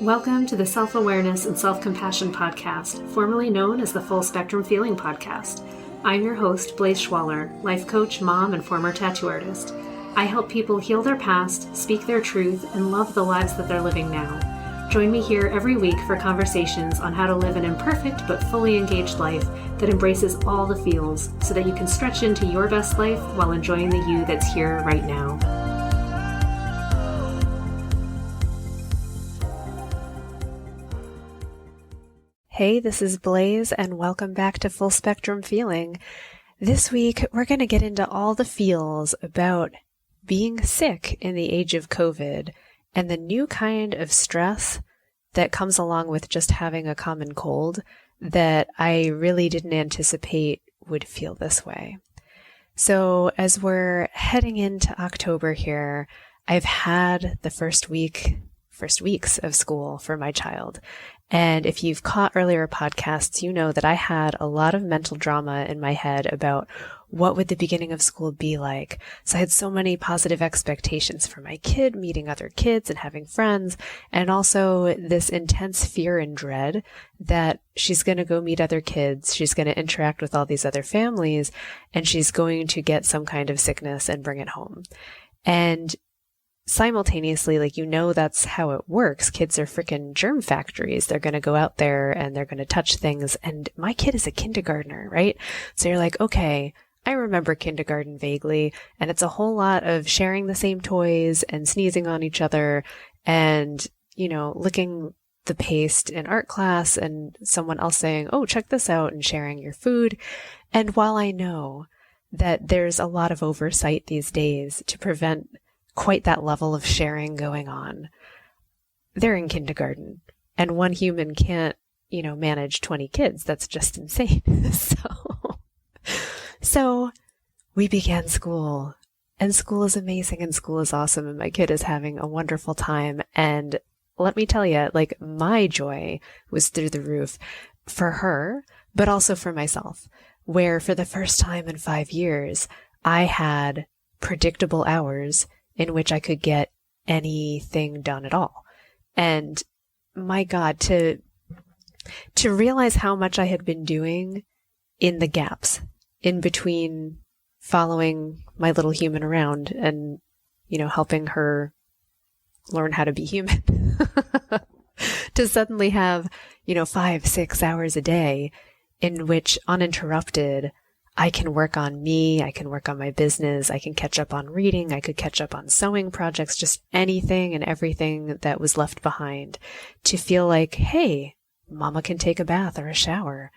Welcome to the Self-Awareness and Self-Compassion Podcast, formerly known as the Full Spectrum Feeling Podcast. I'm your host, Blaise Schwaller, life coach, mom, and former tattoo artist. I help people heal their past, speak their truth, and love the lives that they're living now. Join me here every week for conversations on how to live an imperfect but fully engaged life that embraces all the feels so that you can stretch into your best life while enjoying the you that's here right now. Hey, this is Blaise, and welcome back to Full Spectrum Feeling. This week, we're going to get into all the feels about being sick in the age of COVID and the new kind of stress that comes along with just having a common cold that I really didn't anticipate would feel this way. So as we're heading into October here, I've had the first weeks of school for my child. And if you've caught earlier podcasts, you know that I had a lot of mental drama in my head about what would the beginning of school be like. So I had so many positive expectations for my kid, meeting other kids and having friends, and also this intense fear and dread that she's going to go meet other kids, she's going to interact with all these other families, and she's going to get some kind of sickness and bring it home. And simultaneously, that's how it works. Kids are freaking germ factories. They're going to go out there and they're going to touch things. And my kid is a kindergartner, right? So you're like, okay, I remember kindergarten vaguely. And it's a whole lot of sharing the same toys and sneezing on each other and, licking the paste in art class and someone else saying, oh, check this out, and sharing your food. And while I know that there's a lot of oversight these days to prevent quite that level of sharing going on, they're in kindergarten, and one human can't, manage 20 kids. That's just insane. So we began school, and school is amazing, and school is awesome, and my kid is having a wonderful time. And let me tell you, my joy was through the roof for her, but also for myself, where for the first time in 5 years, I had predictable hours in which I could get anything done at all. And my God, to realize how much I had been doing in the gaps in between following my little human around and, helping her learn how to be human, to suddenly have, 5-6 hours a day in which uninterrupted I can work on me, I can work on my business, I can catch up on reading, I could catch up on sewing projects, just anything and everything that was left behind, to feel like, hey, mama can take a bath or a shower,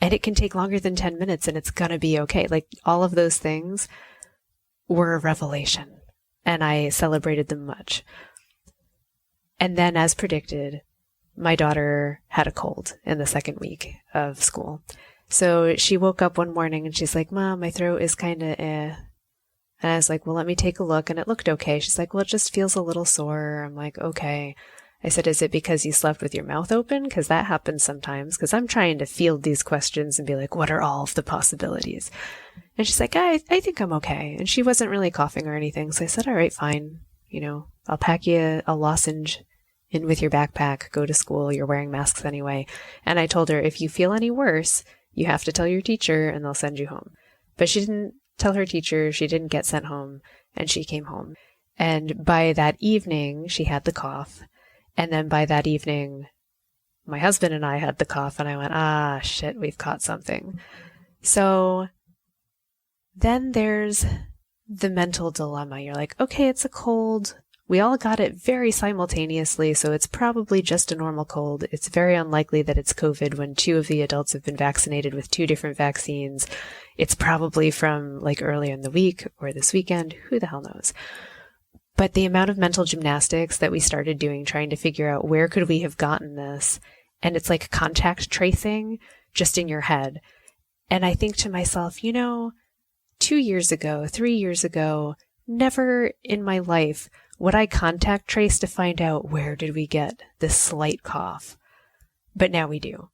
and it can take longer than 10 minutes and it's gonna be okay. All of those things were a revelation, and I celebrated them much. And then, as predicted, my daughter had a cold in the second week of school. So she woke up one morning and she's like, Mom, my throat is kind of eh. And I was like, well, let me take a look. And it looked okay. She's like, well, it just feels a little sore. I'm like, okay. I said, is it because you slept with your mouth open? Because that happens sometimes. Because I'm trying to field these questions and be like, what are all of the possibilities? And she's like, I think I'm okay. And she wasn't really coughing or anything. So I said, all right, fine. I'll pack you a lozenge in with your backpack. Go to school. You're wearing masks anyway. And I told her, if you feel any worse, you have to tell your teacher and they'll send you home. But she didn't tell her teacher. She didn't get sent home, and she came home. And by that evening, she had the cough. And then by that evening, my husband and I had the cough, and I went, shit, we've caught something. So then there's the mental dilemma. You're like, okay, it's a cold. We all got it very simultaneously, so it's probably just a normal cold. It's very unlikely that it's COVID when 2 of the adults have been vaccinated with 2 different vaccines. It's probably from earlier in the week or this weekend. Who the hell knows? But the amount of mental gymnastics that we started doing, trying to figure out where could we have gotten this, and it's like contact tracing just in your head. And I think to myself, 2 years ago, 3 years ago, never in my life would I contact trace to find out where did we get this slight cough? But now we do.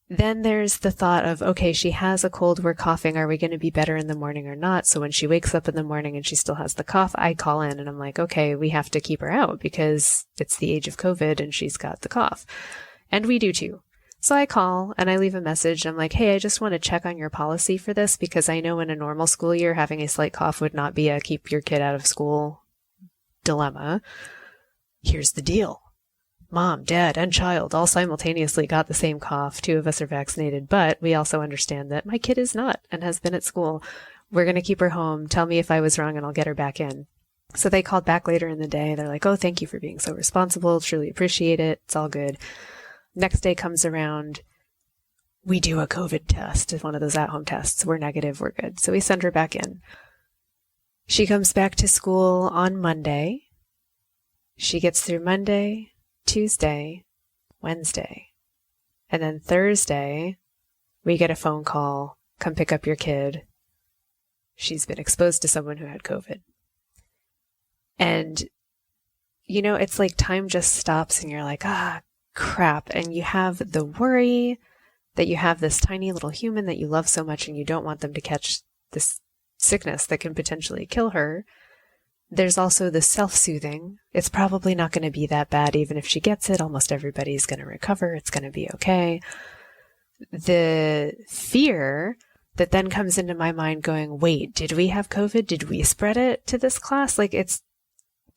Then there's the thought of, okay, she has a cold, we're coughing. Are we going to be better in the morning or not? So when she wakes up in the morning and she still has the cough, I call in and I'm like, okay, we have to keep her out because it's the age of COVID and she's got the cough. And we do too. So I call and I leave a message. I'm like, hey, I just want to check on your policy for this because I know in a normal school year, having a slight cough would not be a keep your kid out of school dilemma. Here's the deal. Mom, dad, and child all simultaneously got the same cough. 2 of us are vaccinated, but we also understand that my kid is not and has been at school. We're going to keep her home. Tell me if I was wrong and I'll get her back in. So they called back later in the day. They're like, oh, thank you for being so responsible. Truly appreciate it. It's all good. Next day comes around. We do a COVID test. It's one of those at-home tests. We're negative. We're good. So we send her back in. She comes back to school on Monday. She gets through Monday, Tuesday, Wednesday, and then Thursday, we get a phone call, come pick up your kid. She's been exposed to someone who had COVID. And, you know, it's like time just stops and you're like, crap. And you have the worry that you have this tiny little human that you love so much and you don't want them to catch this sickness that can potentially kill her. There's also the self-soothing. It's probably not going to be that bad. Even if she gets it, almost everybody's going to recover. It's going to be okay. The fear that then comes into my mind going, wait, did we have COVID? Did we spread it to this class? Like, it's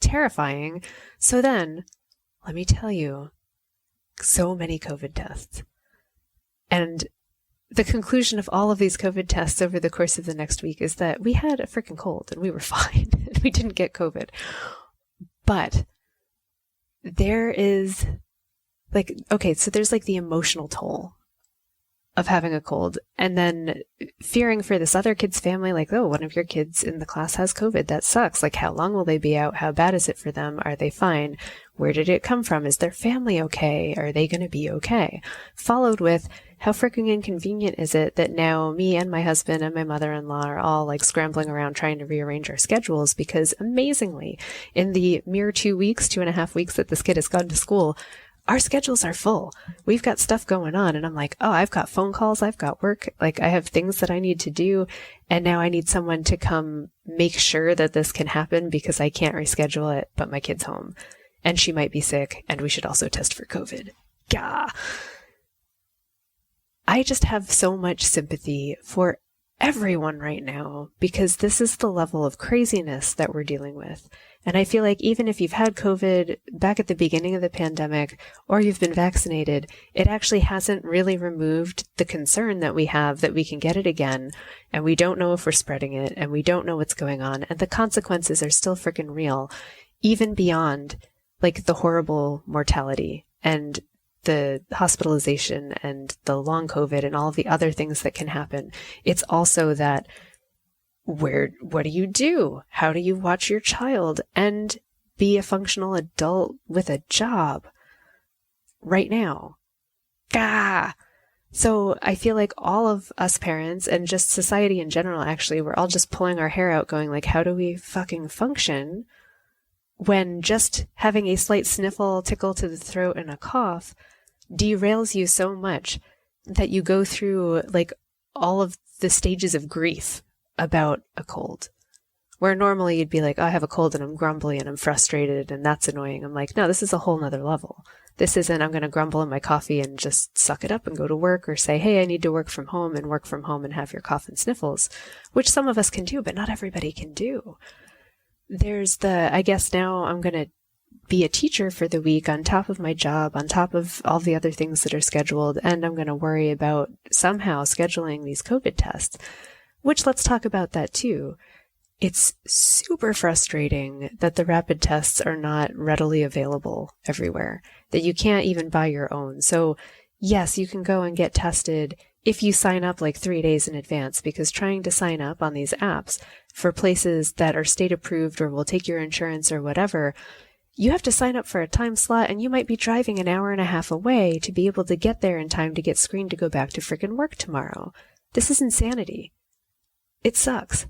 terrifying. So then, let me tell you, so many COVID tests. And the conclusion of all of these COVID tests over the course of the next week is that we had a freaking cold and we were fine. We didn't get COVID. But there is like, okay, so there's like the emotional toll of having a cold and then fearing for this other kid's family, like, oh, one of your kids in the class has COVID. That sucks. Like, how long will they be out? How bad is it for them? Are they fine? Where did it come from? Is their family okay? Are they going to be okay? Followed with, how freaking inconvenient is it that now me and my husband and my mother-in-law are all like scrambling around trying to rearrange our schedules because amazingly, in the mere 2.5 weeks that this kid has gone to school, our schedules are full. We've got stuff going on. And I'm like, oh, I've got phone calls. I've got work. Like, I have things that I need to do. And now I need someone to come make sure that this can happen because I can't reschedule it, but my kid's home and she might be sick and we should also test for COVID. Gah. I just have so much sympathy for everyone right now because this is the level of craziness that we're dealing with. And I feel like even if you've had COVID back at the beginning of the pandemic or you've been vaccinated, it actually hasn't really removed the concern that we have that we can get it again and we don't know if we're spreading it and we don't know what's going on and the consequences are still freaking real, even beyond like the horrible mortality and the hospitalization and the long COVID and all of the other things that can happen. It's also that what do you do? How do you watch your child and be a functional adult with a job right now? So I feel like all of us parents and just society in general, actually, we're all just pulling our hair out going like, how do we fucking function when just having a slight sniffle, tickle to the throat and a cough derails you so much that you go through like all of the stages of grief about a cold, where normally you'd be like, oh, I have a cold and I'm grumbly and I'm frustrated and that's annoying. I'm like, no, this is a whole nother level. This isn't, I'm going to grumble in my coffee and just suck it up and go to work or say, hey, I need to work from home and have your cough and sniffles, which some of us can do, but not everybody can do. There's I guess now I'm going to be a teacher for the week on top of my job, on top of all the other things that are scheduled, and I'm going to worry about somehow scheduling these COVID tests. Which, let's talk about that too. It's super frustrating that the rapid tests are not readily available everywhere, that you can't even buy your own. So yes, you can go and get tested if you sign up like 3 days in advance, because trying to sign up on these apps for places that are state approved or will take your insurance or whatever, you have to sign up for a time slot and you might be driving an hour and a half away to be able to get there in time to get screened to go back to freaking work tomorrow. This is insanity. It sucks.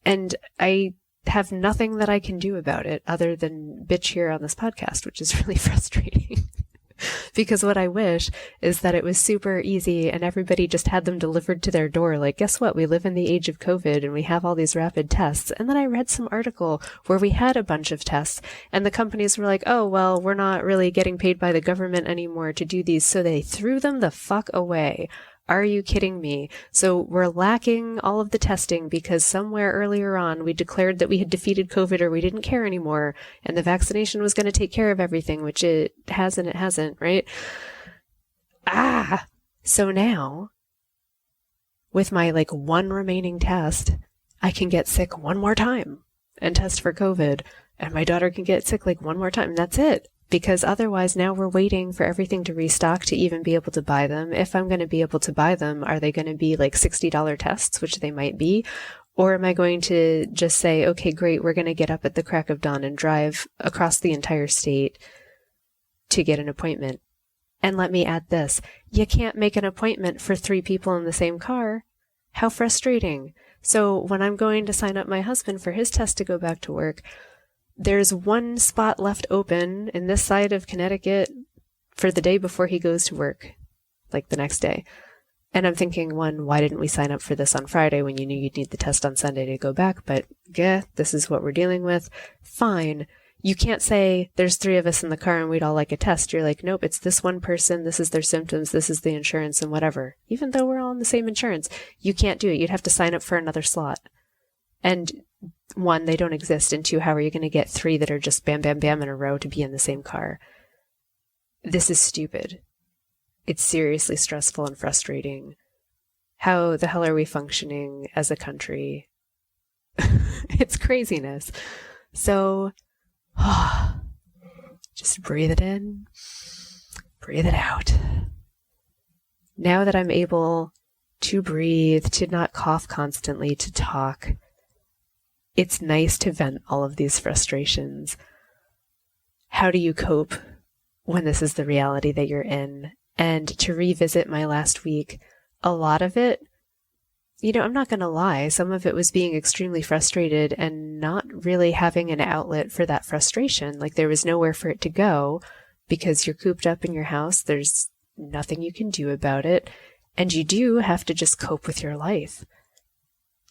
And I have nothing that I can do about it other than bitch here on this podcast, which is really frustrating. Because what I wish is that it was super easy and everybody just had them delivered to their door. Like, guess what? We live in the age of COVID and we have all these rapid tests. And then I read some article where we had a bunch of tests and the companies were like, oh, well, we're not really getting paid by the government anymore to do these. So they threw them the fuck away. Are you kidding me? So we're lacking all of the testing because somewhere earlier on we declared that we had defeated COVID or we didn't care anymore and the vaccination was going to take care of everything, which it hasn't, right? So now with my one remaining test, I can get sick one more time and test for COVID and my daughter can get sick one more time and that's it. Because otherwise now we're waiting for everything to restock to even be able to buy them. If I'm going to be able to buy them, are they going to be $60 tests, which they might be? Or am I going to just say, okay, great, we're going to get up at the crack of dawn and drive across the entire state to get an appointment? And let me add this. You can't make an appointment for 3 people in the same car. How frustrating. So when I'm going to sign up my husband for his test to go back to work, there's one spot left open in this side of Connecticut for the day before he goes to work, the next day. And I'm thinking, why didn't we sign up for this on Friday when you knew you'd need the test on Sunday to go back? But yeah, this is what we're dealing with. Fine. You can't say there's 3 of us in the car and we'd all like a test. You're like, nope, it's this one person. This is their symptoms. This is the insurance and whatever. Even though we're all on the same insurance, you can't do it. You'd have to sign up for another slot. And 1, they don't exist, and 2, how are you going to get 3 that are just bam, bam, bam in a row to be in the same car? This is stupid. It's seriously stressful and frustrating. How the hell are we functioning as a country? It's craziness. So, just breathe it in, breathe it out. Now that I'm able to breathe, to not cough constantly, to talk, it's nice to vent all of these frustrations. How do you cope when this is the reality that you're in? And to revisit my last week, a lot of it, I'm not going to lie, some of it was being extremely frustrated and not really having an outlet for that frustration. There was nowhere for it to go because you're cooped up in your house. There's nothing you can do about it. And you do have to just cope with your life.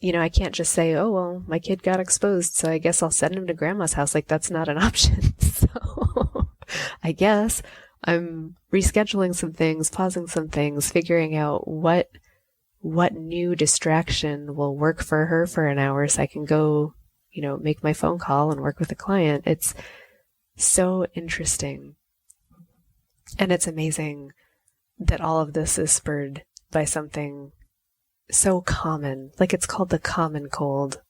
I can't just say, oh, well, my kid got exposed, so I guess I'll send him to grandma's house. That's not an option. So I guess I'm rescheduling some things, pausing some things, figuring out what new distraction will work for her for an hour so I can go, make my phone call and work with a client. It's so interesting. And it's amazing that all of this is spurred by something so common. It's called the common cold.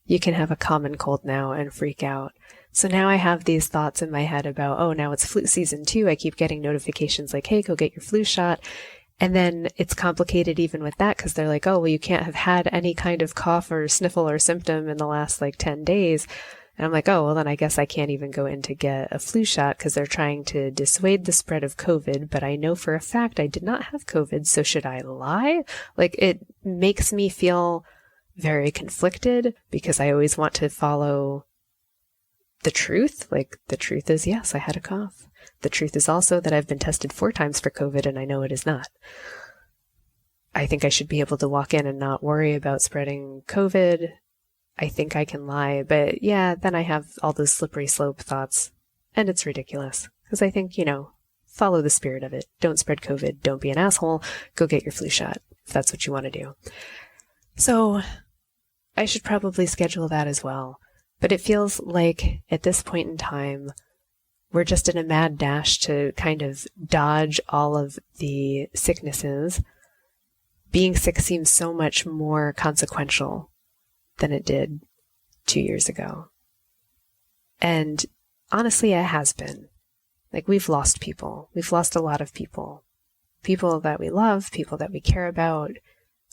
You can have a common cold now and freak out. So now I have these thoughts in my head about, oh, now it's flu season too. I keep getting notifications hey, go get your flu shot. And then it's complicated even with that because they're like, oh, well, you can't have had any kind of cough or sniffle or symptom in the last 10 days. And I'm like, oh, well, then I guess I can't even go in to get a flu shot because they're trying to dissuade the spread of COVID. But I know for a fact I did not have COVID. So should I lie? It makes me feel very conflicted because I always want to follow the truth. The truth is, yes, I had a cough. The truth is also that I've been tested 4 times for COVID and I know it is not. I think I should be able to walk in and not worry about spreading COVID. I think I can lie, but yeah, then I have all those slippery slope thoughts, and it's ridiculous, because I think, follow the spirit of it. Don't spread COVID, don't be an asshole, go get your flu shot, if that's what you want to do. So, I should probably schedule that as well, but it feels like, at this point in time, we're just in a mad dash to kind of dodge all of the sicknesses. Being sick seems so much more consequential than it did 2 years ago. And honestly, it has been. We've lost people. We've lost a lot of people. People that we love, people that we care about.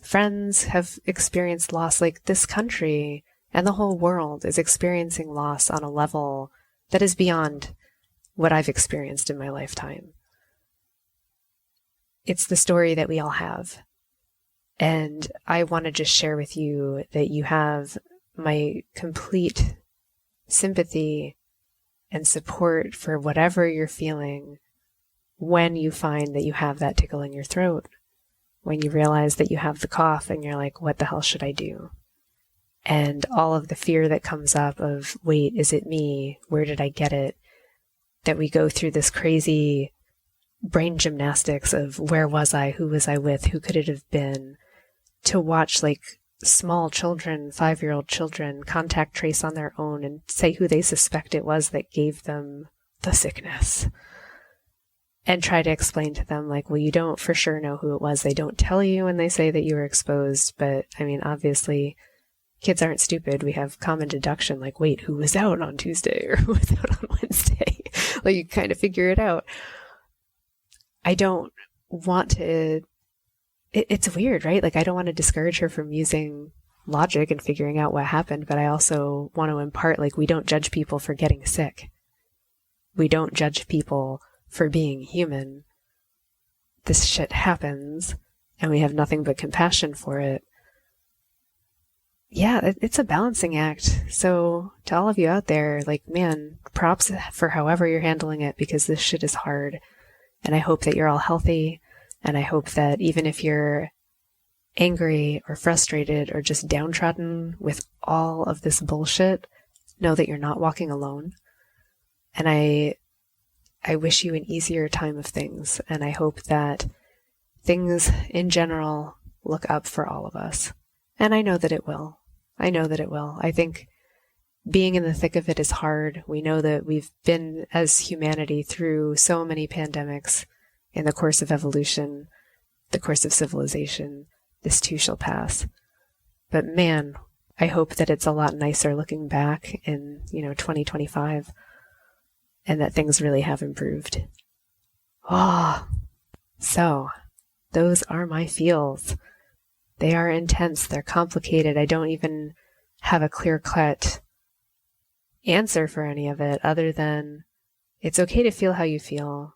Friends have experienced loss. This country and the whole world is experiencing loss on a level that is beyond what I've experienced in my lifetime. It's the story that we all have. And I want to just share with you that you have my complete sympathy and support for whatever you're feeling when you find that you have that tickle in your throat, when you realize that you have the cough and you're like, what the hell should I do? And all of the fear that comes up of, wait, is it me? Where did I get it? That we go through this crazy brain gymnastics of where was I? Who was I with? Who could it have been? To watch like small children, 5-year-old children, contact trace on their own and say who they suspect it was that gave them the sickness. And try to explain to them, like, well, you don't for sure know who it was. They don't tell you when they say that you were exposed. But, I mean, obviously, kids aren't stupid. We have common deduction, like, wait, who was out on Tuesday or who was out on Wednesday? Like, you kind of figure it out. I don't want to... It's weird, right? Like, I don't want to discourage her from using logic and figuring out what happened, but I also want to impart, like, we don't judge people for getting sick. We don't judge people for being human. This shit happens, and we have nothing but compassion for it. Yeah, it's a balancing act. So to all of you out there, like, man, props for however you're handling it, because this shit is hard. And I hope that you're all healthy. And I hope that even if you're angry or frustrated or just downtrodden with all of this bullshit, know that you're not walking alone. And I wish you an easier time of things. And I hope that things in general look up for all of us. And I know that it will. I know that it will. I think being in the thick of it is hard. We know that we've been, as humanity, through so many pandemics in the course of evolution, the course of civilization. This too shall pass. But man, I hope that it's a lot nicer looking back in, 2025, and that things really have improved. Oh, so those are my feels. They are intense. They're complicated. I don't even have a clear-cut answer for any of it other than it's okay to feel how you feel.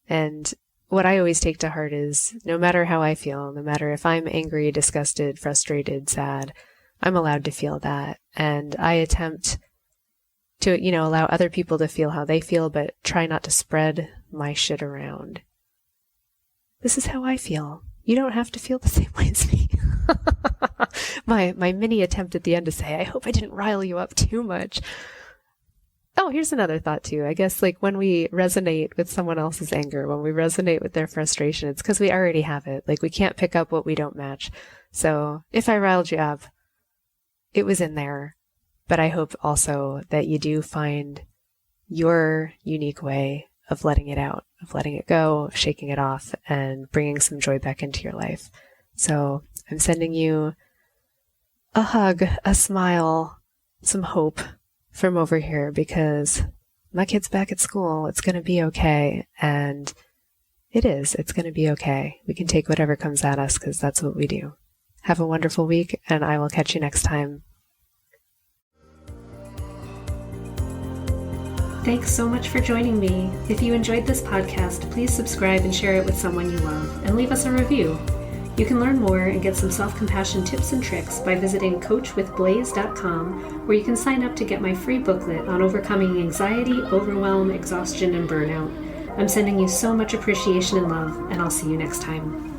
And what I always take to heart is no matter how I feel, no matter if I'm angry, disgusted, frustrated, sad, I'm allowed to feel that. And I attempt to, allow other people to feel how they feel, but try not to spread my shit around. This is how I feel. You don't have to feel the same way as me. My mini attempt at the end to say, I hope I didn't rile you up too much. Oh, here's another thought too. I guess like when we resonate with someone else's anger, when we resonate with their frustration, it's because we already have it. Like we can't pick up what we don't match. So if I riled you up, it was in there. But I hope also that you do find your unique way of letting it out, of letting it go, of shaking it off, and bringing some joy back into your life. So I'm sending you a hug, a smile, some hope from over here, because my kid's back at school. It's going to be okay. And it is. It's going to be okay. We can take whatever comes at us because that's what we do. Have a wonderful week, and I will catch you next time. Thanks so much for joining me. If you enjoyed this podcast, please subscribe and share it with someone you love, and leave us a review. You can learn more and get some self-compassion tips and tricks by visiting coachwithblaze.com, where you can sign up to get my free booklet on overcoming anxiety, overwhelm, exhaustion, and burnout. I'm sending you so much appreciation and love, and I'll see you next time.